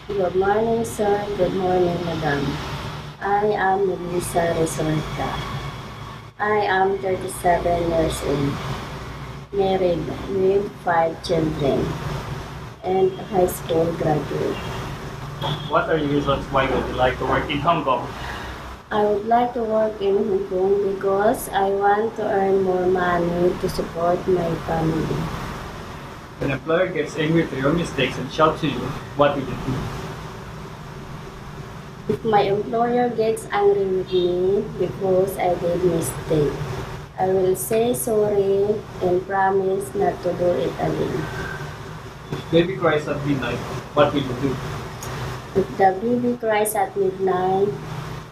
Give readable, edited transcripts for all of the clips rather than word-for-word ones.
Good morning, sir. Good morning, madam. I am Melissa Resorta. I am 37 years old, married with 5 children, and a high school graduate. What are your reasons why would you like to work in Hong Kong? I would like to work in Hong Kong because I want to earn more money to support my family. When an employer gets angry to your mistakes and shouts to you, what would you do? If my employer gets angry with me because I did mistake, I will say sorry and promise not to do it again. If baby cries at midnight, what will you do? If the baby cries at midnight,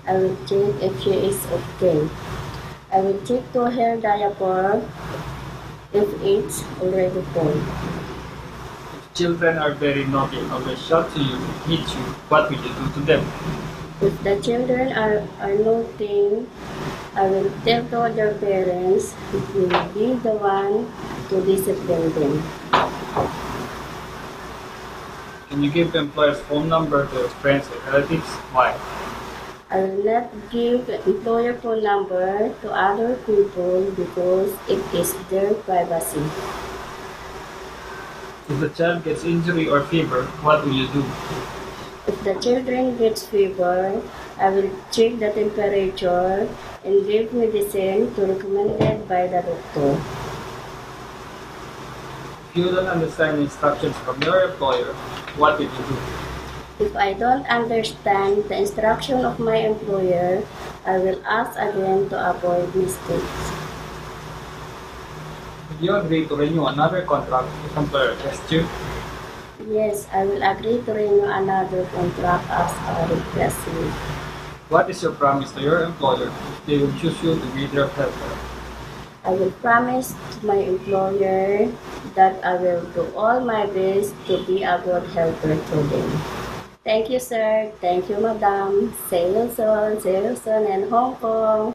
I will check if she is okay. I will check to her diaper if it's already full. If children are very naughty and always shout to you, hit you, what will you do to them? If the children are naughty, I will tell to their parents who will be the one to discipline them. Can you give the employer's phone number to your friends or relatives? Why? I will not give employer phone number to other people because it is their privacy. If the child gets injury or fever, what will you do? If the children gets fever, I will check the temperature and give medicine to recommended by the doctor. If you don't understand instructions from your employer, what will you do? If I don't understand the instruction of my employer, I will ask again to avoid mistakes. Would you agree to renew another contract if employer asks you? Yes, I will agree to renew another contract as a replacement. What is your promise to your employer if they will choose you to be their helper? I will promise to my employer that I will do all my best to be a good helper to them. Thank you, sir. Thank you, madam. See you soon in Hong Kong.